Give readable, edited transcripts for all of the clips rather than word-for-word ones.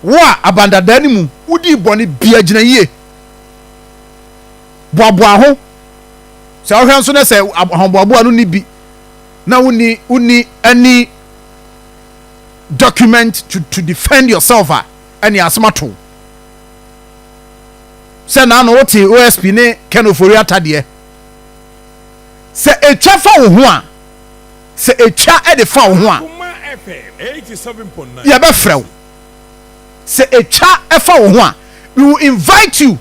wa abanda dani mu udi boni bia gina yie boaboa ho se ohwan so na se ahomboaboa no ni bi na uni any document to defend yourself any asmato se na no wote OSP ne kenofori atade se etwa fa wo ho a se etwa e de fa wo ho a ya be frew se etwa e fa wo ho a we will invite you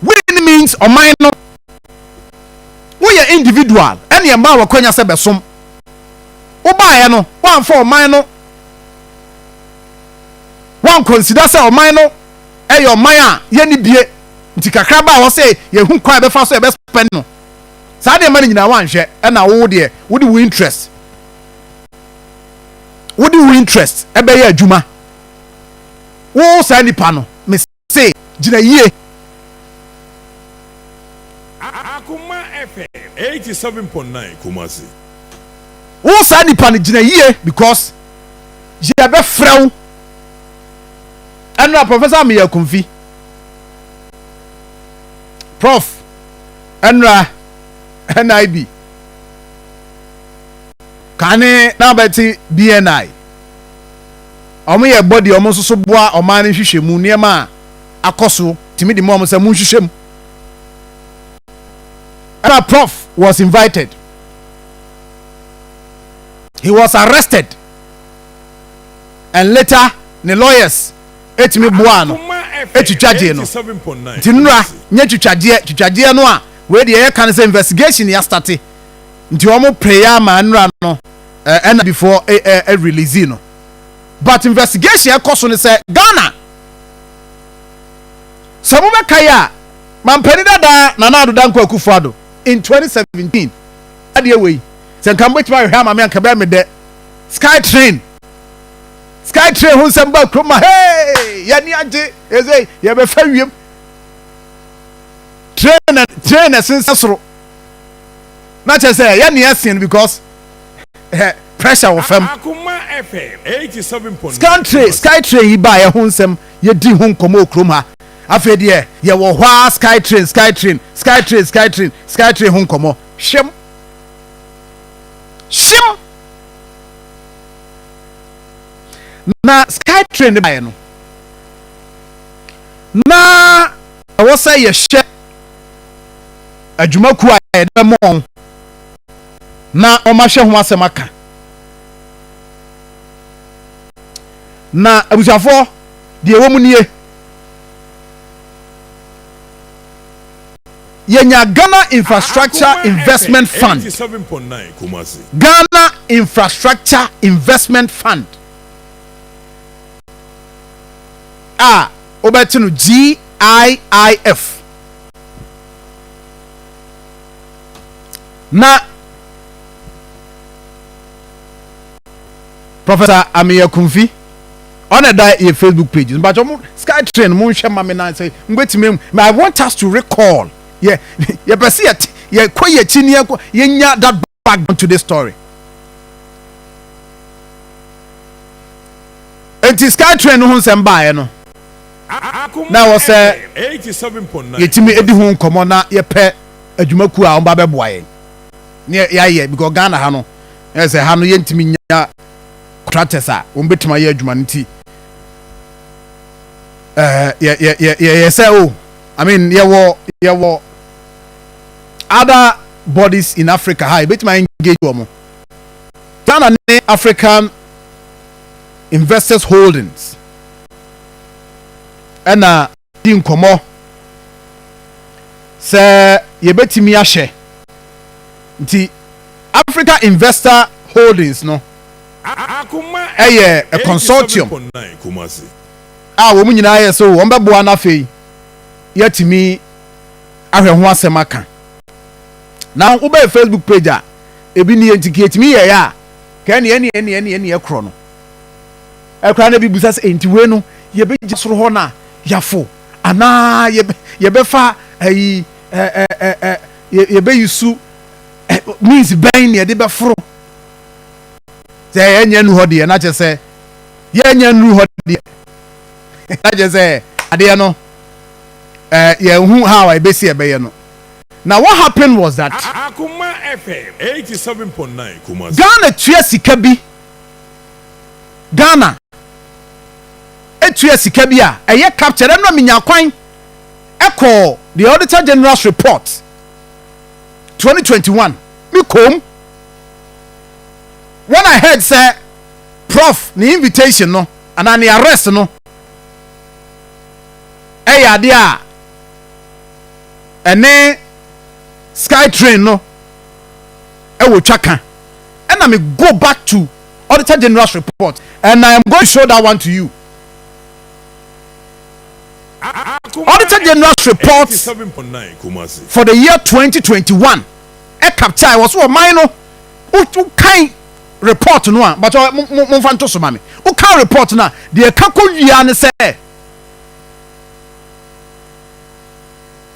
within means or minor we are individual any emba wa kwanya se besom wo baaye no wan for minor wan consider say o minor e your man a ye ni bie nti kakra ba wo say ye hu kwa be fa so e be spend no sa de man nyina wan hwe e na wo de wo de wo interest e be ye adwuma wo sa nipa no me say gina yie Akoma FM 87.9 Kumasi. Wo sa nipa no gina yie because je be frew and Professor Ameyaw-Akumfi Prof Enra NIB kane na beti BNI omo ye body omo so boa oman ne hwehwemu niema akoso timi di mo se mu hwehwem and Prof was invited. He was arrested and later the lawyers etimi boa no etwitwaje no tinura nya twitwaje no a we de ye kan say investigation ya start nti omo prayer ma nura no and before a release no but investigation ekoso ne say Ghana sabu be kaya mampani dada na na adoda nkwa Akufo-Addo in 2017 ade we say kan betima hwe ma me anka be me de Skytrain hu samba kroma hey yani age eze ye be fa wiem train sensoro na che say yani asin because pressure wo fam Akoma FM 87.9 Skytrain yi ba ye hu nsem ye di hu nkomo kroma afa de ye wo hwa Skytrain hu nkomo hwem na Skytrain de bae no na wo say ye hye adwumaku a ye de mo na o ma hwe ho asem aka na abusafo de wo mu nie yenya Ghana Infrastructure Investment Fund 87.9 Kumasi. Ghana Infrastructure Investment Fund obetinu GIIF na Professor Ameyaw-Akumfi on a your Facebook pages but Skytrain mo hwe ma me na say ngwetime I want us to recall ye pese ye koye chini ye nya that back to the story it is Skytrain no nsem baaye no na wo say 87.9 yetimi edi hu nkomo na ye pe adwumaku a omba beboa ye ne ya because Ghana ha no say ha no yentimi nya contractors a ombetima ye adwuma nti say oh I mean ye wo other bodies in Africa ha betima engage wo Ghana ne African Investors Holdings ena di nkomo se ye betimi ahye nti Africa Investor Holdings no Akoma a consortium wo mu nyina ye so wo mbeboa na fei yatimi ahwe ho asem aka na wo be Facebook page a ebi ni entiki yatimi ye ya ka ne ekro no ekra na bi busa se enti we no ye be gisoro ho na yafo ana ye be fa ayi ye be yusu means ben ne de be foro se ye nya nu ho de na che se ye nya nu ho de I just say ade no yeah who how I be see ebe no. Now what happened was that Akoma FM 87.9 Kumasi. Ghana tua sika bi. Ghana etua sika bi a eye capture dem no minya kwan echo the Auditor General's report 2021 me come when I heard say Prof the invitation no and the arrest no ade a ene sky train no wo twaka and I me go back to Auditor General's report and I am going to show that one to you. Auditor General's report for the year 2021 capture was so minor kind report no but mo fanto so mame o kan report na de ka ko wia ne say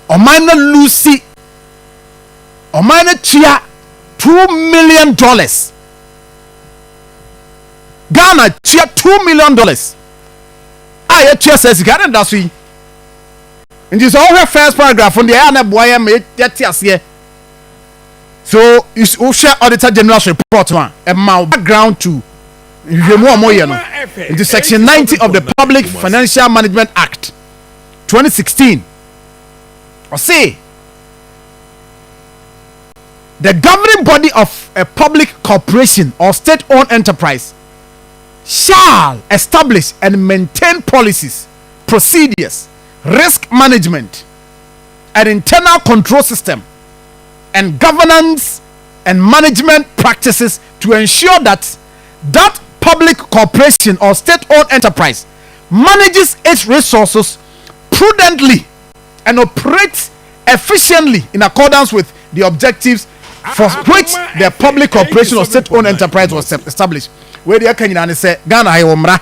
o minor Lucy o minor chia $2 million. Ghana chia $2 million. Ah, chia says Ghana that's we. And this all her first paragraph on the air na boy me yet here. So is Osha Auditor General's report man a background to into section 90 of the Public Financial Management Act 2016. Or say the governing body of a public corporation or state-owned enterprise shall establish and maintain policies, procedures, risk management, an internal control system, and governance and management practices to ensure that that public corporation or state-owned enterprise manages its resources prudently and operates efficiently in accordance with the objectives for which the public corporation or state-owned enterprise was established. Where the Kenyan say Ghana hayomra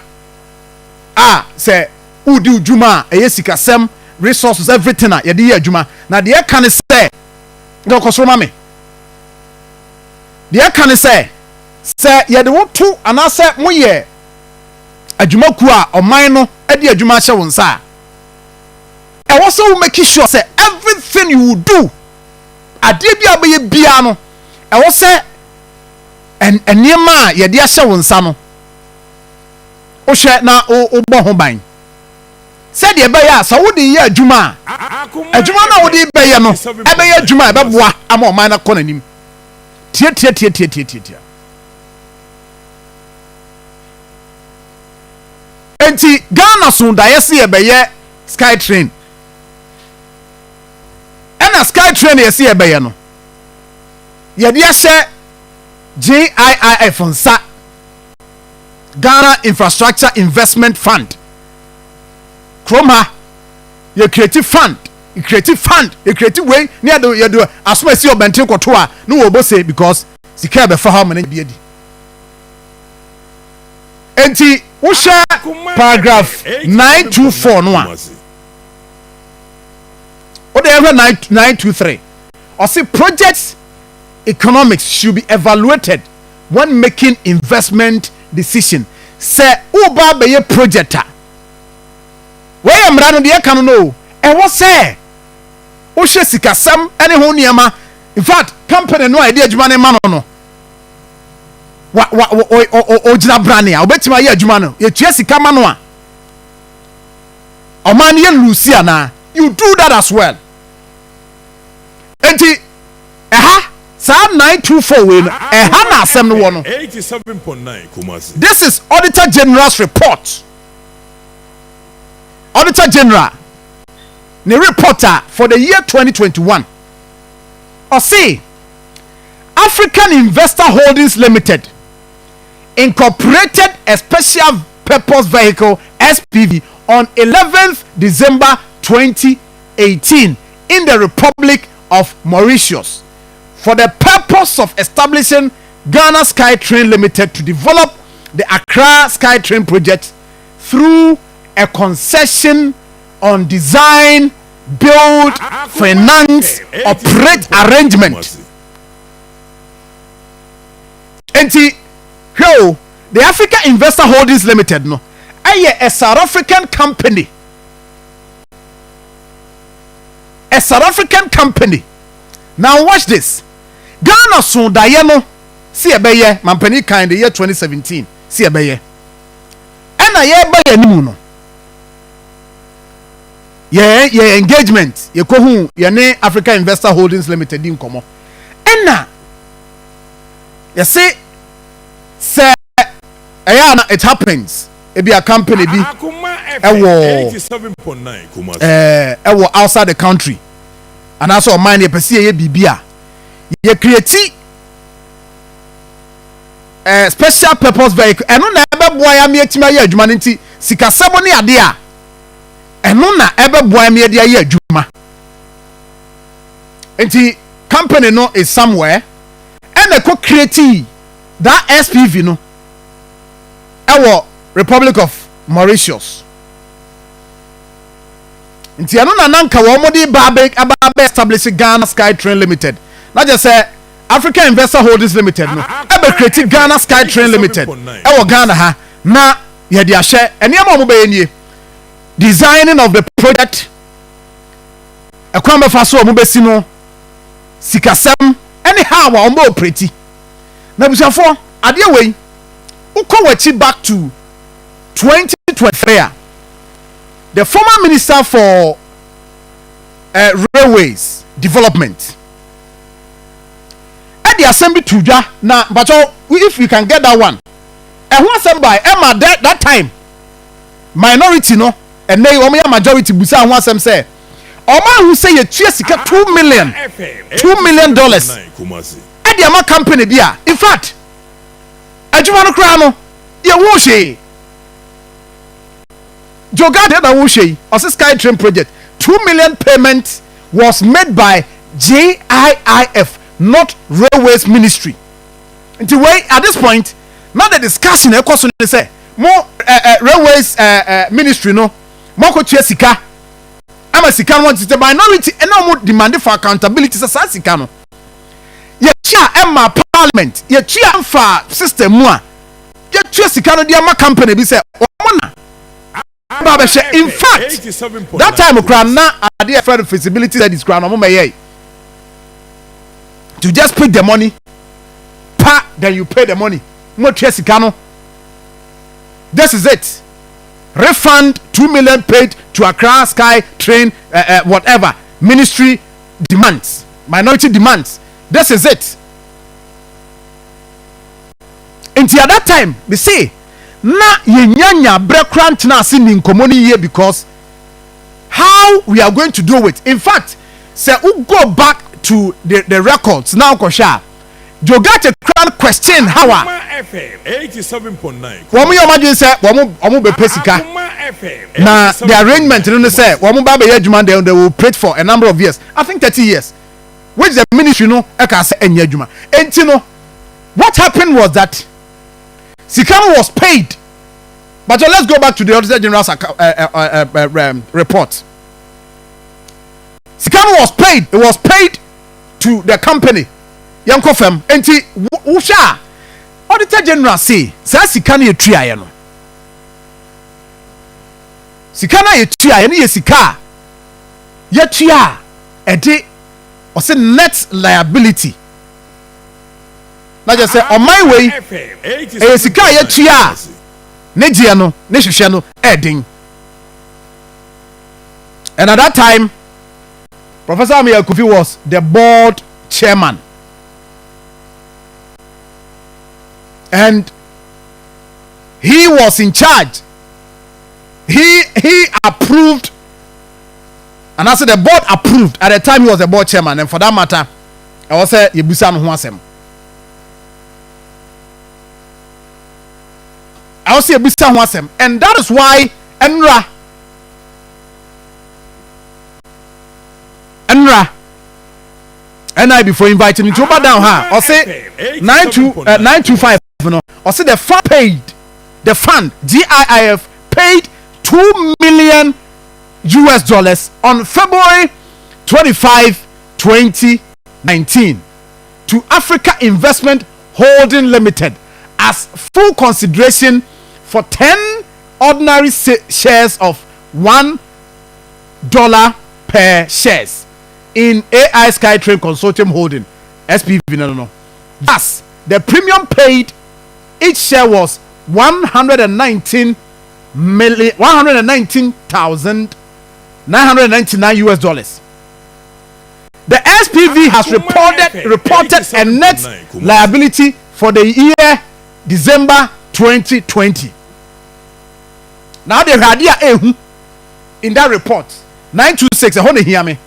say udi ujuma eyesika sem resources everything na ye dey adwuma na de can say go kosoma me de can say ye de wotu ana say moye adwuma ku a oman no e de adwuma hye won sa e wo so make sure say everything you will do ade bia be bia no e wo say enema ye de ahye won sa no o hwe na o bo ho ban said ye be ya so wo de ye adwuma adwuma na wo de be ye no e be ye adwuma e be boa ama o man na kọ nanim tie enti Ghana so da ye se ye be ye sky train ena sky train ye se ye be ye no ye de ahye GIIF nsa Ghana Infrastructure Investment Fund Kroma ye creative fund you creative way near the you do as well see your benten koto a no wo bo say because sika be fa how many be di enti wo share paragraph 924 no a o dey 923 or say projects economics should be evaluated when making investment decision say uba be ye projector wey amra no de kan no e wo say o hye sikasam ene ho niema in fact company no idea adwuma ne ma no o gina brane a obetima ye adwuma no ye tua sika ma no a o man ye lucia na you do that as well enti Sa 924 we na asem no wo no 87.9 Kumasi. This is Auditor General's report. Auditor General the reporter for the year 2021 or say African Investor Holdings Limited incorporated a special purpose vehicle SPV on 11th December 2018 in the Republic of Mauritius for the purpose of establishing Ghana SkyTrain Limited to develop the Accra SkyTrain project through a concession on design, build, finance, operate arrangement. And the Africa Investor Holdings Limited no, a South African company. A South African company. Now watch this. Ghana so dayeno si ebeye mampani kan the year 2017 si ebeye. Ena ye ebeye nimu no. Ye engagement ye ko hu ye ne Africa Investor Holdings Limited di nkomo. Ena ye say it happens. It be a company be Akoma FM 87.9 Kumasi. Outside the country. And also mind ye pesi ye bibia. Ye create special purpose vehicle. Eno na ebe boy am ye tima ye adwuma nti sika sebo ne ade a. Eno na ebe boy am ye de ye adwuma. Nti company no is somewhere and they could create that SPV no. Ewo Republic of Mauritius. Nti ano na nanka wo modi ba establish Ghana SkyTrain Limited. Not just say African Investor Holdings Limited no. Ebe create Ghana SkyTrain Limited. Ewo Ghana ha na ye de ahye enema mo be nie. Designing of the project. Akoma fa so mo be si no. Sikasem anyhow wa mo operate. Na busiafo ade wey Ukowachi back to 2023. The former minister for railways development at the assembly tuja na but if you can get that one and who assemble by Emma that time minority no and they majority busa who asem say Oma who say you sika $2 million at the Ama company bia in fact adwuma no kra no ye wo hwe jogade na wo hwe o SkyTrain project $2 million payment was made by JIIF not Railways Ministry. Until way at this point now the discussion e koso ne say more Railways Ministry no more ko tua sika ama sika no want the minority and no demand for accountability sa sika no ye chia emma parliament ye chia fa system mu a ye chia sika no dia ma company bi say omona ba share. In fact that time kra na ade for feasibility that is kra no mo meye to just pick the money then you pay the money mo chia sika no. This is it. Refund $2 million paid to Accra SkyTrain whatever ministry demands, minority demands. This is it. Until at that time, we say, na yenyanya brekrant na sini nkomoni here because how we are going to do it. In fact, say we go back to the records now, Kosha. You got a crown question how Akoma FM 87.9. Womu yo imagine say womu be pesika. Akoma FM Na the arrangement you know say womu ba be adwuma they will pray for a number of years. I think 30 years. Which the ministry no e ka say enye adwuma. Enti no what happened was that Sikano was paid. But let's go back to the Auditor General's report. Sikano was paid. It was paid to the company. Yanko fem enti usha Auditor General say Sikano ye tua ye no. Sikana ye tua ye ne ye sika. Ye tua e de o say net liability. Na just say on my way e sika ye tua ne die no ne hwehwe no edin. And at that time Professor Ameyaw-Akumfi was the board chairman. And he was in charge. He approved, and I said the board approved at the time he was the board chairman. And for that matter, I was say Yebusa no ho asem. I was say Yebusa ho asem, and that is why Enra and I before inviting me to over down her or say 925 no or say the fund GIIF paid $2 million on February 25, 2019 to Africa Investment Holding Limited as full consideration for 10 ordinary shares of $1 per shares in AI SkyTrain Consortium Holding SPV. No. Thus, the premium paid each share was $119,999. The SPV has reported a net liability for the year December 2020. Now the radia in that report 926 hear me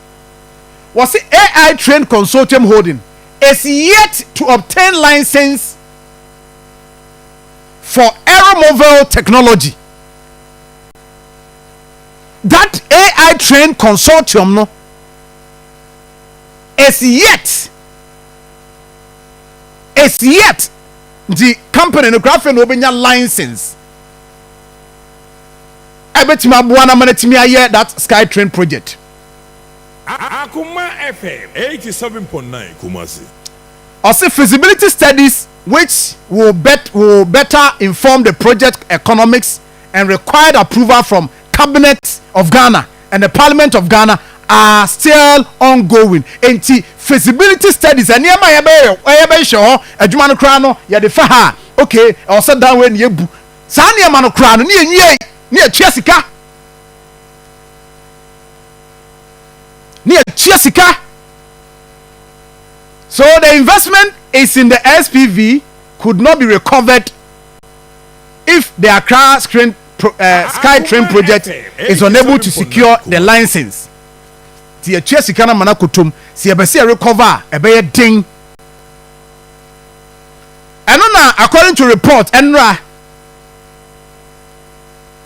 was the AI Train Consortium Holding is yet to obtain license for aeromobile technology. That AI Train Consortium no is yet the company no graph no benya license. I bet you that SkyTrain project. Akoma FM 87.9 Kumasi. Also feasibility studies which will better inform the project economics and required approval from Cabinet of Ghana and the Parliament of Ghana are still ongoing. Enti feasibility studies and near my show adwuma no kra no ye de fa ha okay or set down when ye bu sa near man no kra no ne tua sika so the investment is in the SPV could not be recovered if the Accra SkyTrain project is unable to secure the license. The tua sika na mana kotom si ebese recover ebeye ding. Eno na according to report NRA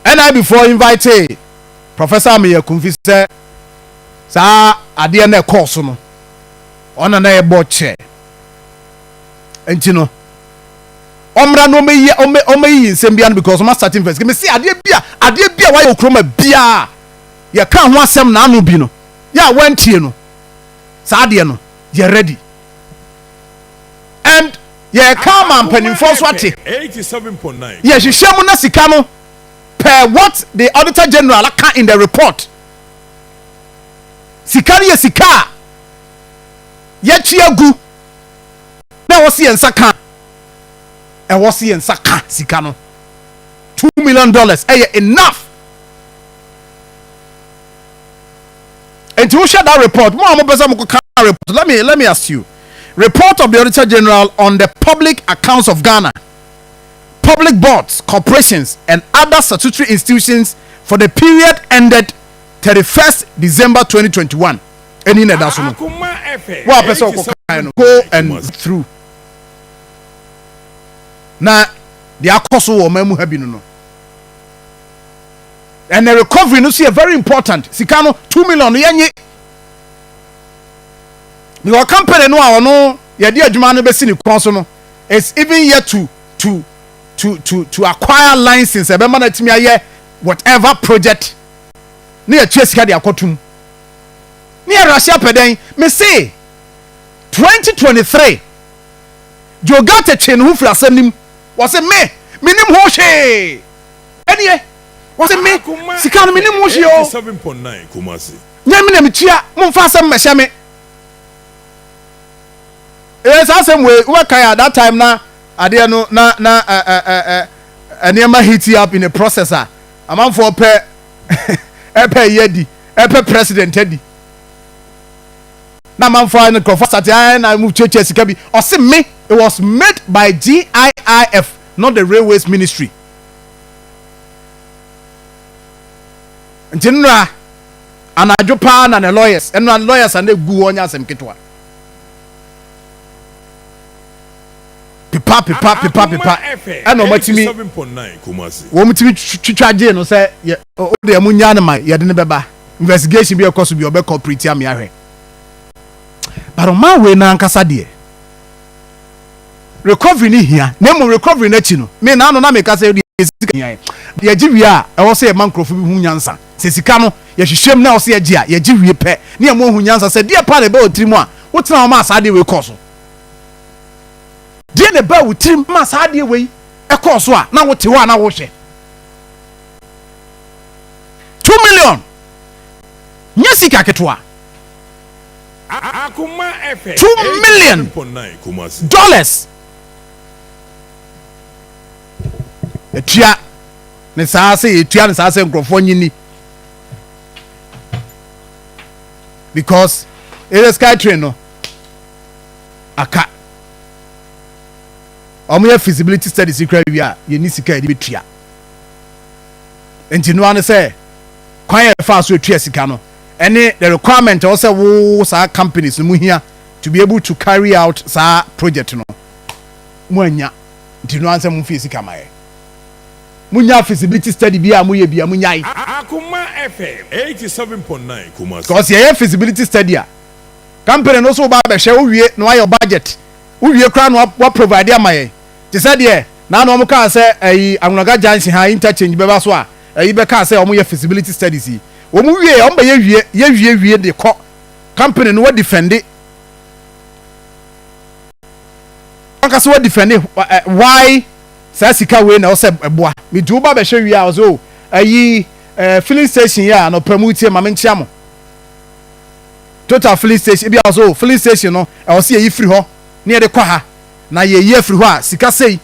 and I before invited Professor Ameyaw-Akumfi say sa ade na course no ona na e boche enti no omra no omeyi nsem bia because ma starting first me see ade bia why okroma bia ye kan ho asem na anu bi no ya wantie no sa ade no ye ready and ye come and penifo so ate 87.9 ye hihwem na sika no per what the Auditor General account in the report. Sikari ye sika ye chiagu na wosi ensaka e wosi ensaka sika no $2 million enough. And to share that report report let me ask you, report of the Auditor General on the public accounts of Ghana, public boards, corporations, and other statutory institutions for the period ended 31st December 2021. Any that's no. What person go and through. Now the akoso wo mamu habi no. And the recovery no see very important. Sikano 2 million yenye. The company no a no ye di adwuma no be si ni kon so no. It's even yet to acquire license ebe man atimi aye whatever project na ya twa sika de akotum na ya Russia peden me say 2023 jogate chen hu fra asem was me minim ho hwe enie was me sika no minim ho hwe o 7.9 Kumasi nyame na metua mo fa asem mehye me asem we kai at that time na ade no na eniema heat up in a processor amount for per yedi president edi na man for no for start na move church sika bi o se me it was made by GIIF, not the Railways Ministry. Ntinra anajopa na the lawyers and lawyers and they gu onya asem ketwa pipa and omatimi 7.9 Kumasi wo mutimi twitwaje no say o de amunya na ma ye de ne beba investigation bi ekoso bi obe corporate am ya hwe but ma we na ankasa de recovery ni hia na mo recovery na chi no me na no na me kasa de sika hia ye giwi a e wo say e man krofo bi hu nyansa se sika no ye hwehwem na wo say agi a ye giwi pe na ye mo hu nyansa se de pa le ba otiri mu a wo tena ma asa de we koso de ne ba wutrim ma sa de we e koso a na wo te wa na wo hwe nya sika ketwa Akoma FM $2 million etua ne saa se etua ne saa se nkrofo nyini because it is sky train no aka omo feasibility study secret wi a ye ni sika e betua enti no ane say kwan ye fa so etua sika no any the requirement also wo sa companies mu hia to be able to carry out sa project no mu anya enti no ane say mu fi sika mae munya feasibility study bia mu ye bia munyai Akoma FM 87.9 Kumasi because ye feasibility study a company no so ba be hwe wo wie no your budget wo wie kra no wa provide amaye ti said ye na no mo ka say ayi Amunaga Junction ha interchange be ba so a ayi be ka say o mo ye feasibility studies yi wo mu wie o mba ye wie de ko company no wa defend it aka so wa defend it why sa sika we na o se eboa me du ba be hwe wi a so ayi filling station ya no promote ma me nchia mo total filling station bi a so filling station no e o se yi free ho na ye de kwa ha na ye yi free ho a sika sei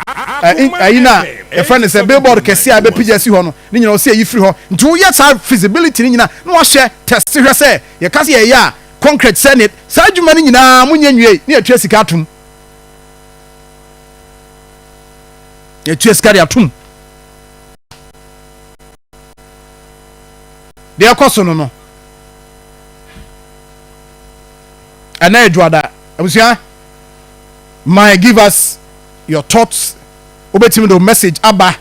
ayi na e friend say billboard kesi a be pija si ho no ni nyina o se yi free ho ntu ye sa feasibility ni nyina na o hye test hwe say ye ka se ye ya concrete senate sa adwuma ni nyina munya nwie ni atwa sika atum ye twa sika atum de akoso no ana eduada abusia my give us your thoughts obetim the message aba